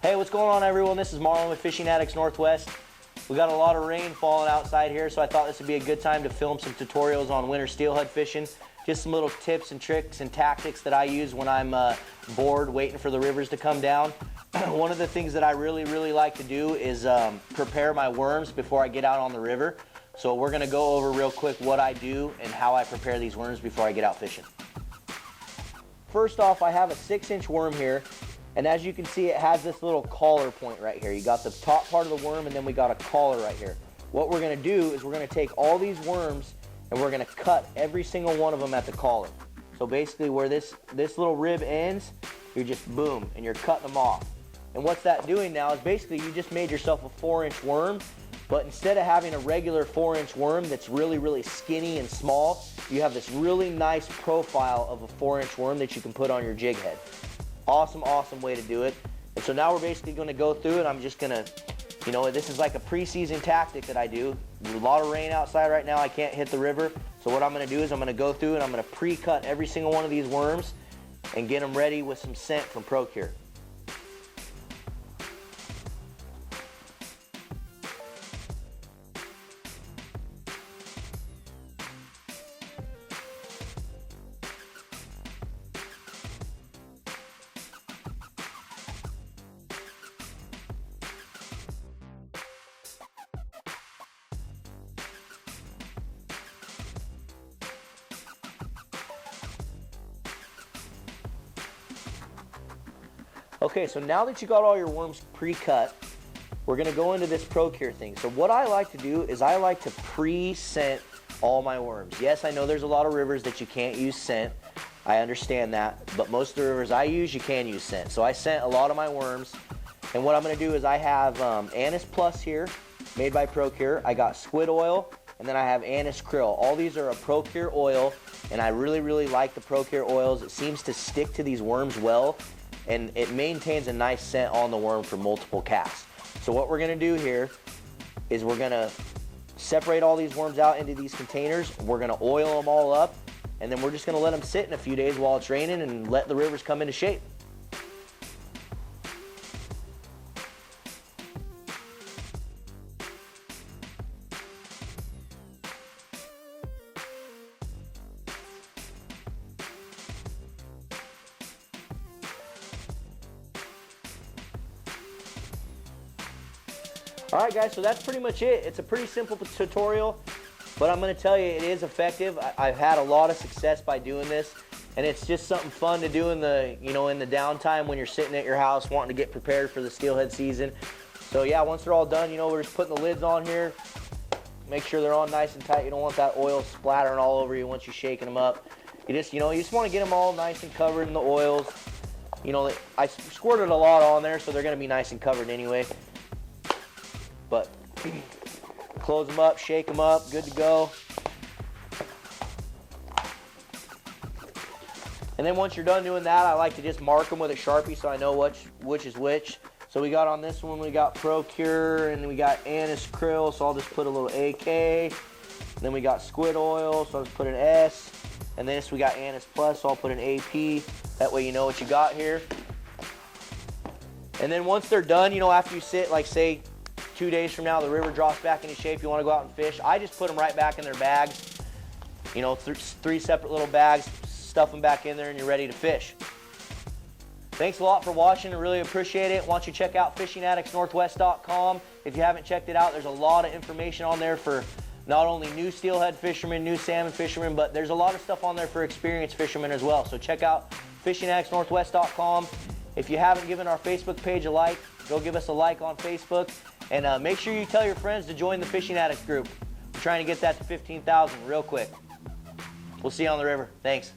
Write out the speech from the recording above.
Hey, what's going on, everyone? This is Marlon with Fishing Addicts Northwest. We got a lot of rain falling outside here, so I thought this would be a good time to film some tutorials on winter steelhead fishing. Just some little tips and tricks and tactics that I use when I'm bored waiting for the rivers to come down. One of the things that I really like to do is prepare my worms before I get out on the river. So we're gonna go over real quick what I do and how I prepare these worms before I get out fishing. First off, I have a 6-inch worm here. And as you can see, it has this little collar point right here. You got the top part of the worm, and then we got a collar right here. What we're gonna do is we're gonna take all these worms and we're gonna cut every single one of them at the collar. So basically where this little rib ends, you're just boom, and you're cutting them off. And what's that doing now is basically you just made yourself a 4-inch worm, but instead of having a regular 4-inch worm that's really skinny and small, you have this really nice profile of a 4-inch worm that you can put on your jig head. Awesome way to do it. And so now we're basically going to go through it. I'm just going to, you know, this is like a preseason tactic that I do. There's a lot of rain outside right now. I can't hit the river. So what I'm going to do is I'm going to go through and I'm going to pre-cut every single one of these worms and get them ready with some scent from Procure. Okay, so now that you got all your worms pre-cut, we're gonna go into this Procure thing. So what I like to do is I like to pre-scent all my worms. Yes, I know there's a lot of rivers that you can't use scent. I understand that, but most of the rivers I use, you can use scent. So I scent a lot of my worms, and what I'm gonna do is I have Anise Plus here, made by Procure. I got squid oil, and then I have Anise Krill. All these are a Procure oil, and I really like the Procure oils. It seems to stick to these worms well, and it maintains a nice scent on the worm for multiple casts. So what we're gonna do here is we're gonna separate all these worms out into these containers. We're gonna oil them all up, and then we're just gonna let them sit in a few days while it's raining and let the rivers come into shape. Alright guys, so that's pretty much it. It's a pretty simple tutorial, but I'm going to tell you it is effective. I've had a lot of success by doing this, and it's just something fun to do in the, you know, in the downtime when you're sitting at your house wanting to get prepared for the steelhead season. So yeah, once they're all done, you know, we're just putting the lids on here. Make sure they're on nice and tight. You don't want that oil splattering all over you once you're shaking them up. You just want to get them all nice and covered in the oils. You know, I squirted a lot on there, so they're going to be nice and covered anyway. But close them up, shake them up, good to go. And then once you're done doing that, I like to just mark them with a Sharpie so I know which is which. So we got on this one, we got Procure, and then we got Anise Krill, so I'll just put a little AK. And then we got squid oil, so I'll just put an S. And then we got Anise Plus, so I'll put an AP. That way you know what you got here. And then once they're done, you know, after you sit, like say, 2 days from now, the river drops back into shape, you want to go out and fish, I just put them right back in their bags. You know, 3 separate little bags, stuff them back in there, and you're ready to fish. Thanks a lot for watching. I really appreciate it. Why don't you check out fishingaddictsnorthwest.com. If you haven't checked it out, there's a lot of information on there for not only new steelhead fishermen, new salmon fishermen, but there's a lot of stuff on there for experienced fishermen as well. So check out fishingaddictsnorthwest.com. If you haven't given our Facebook page a like, go give us a like on Facebook. And make sure you tell your friends to join the Fishing Addicts group. We're trying to get that to 15,000 real quick. We'll see you on the river. Thanks.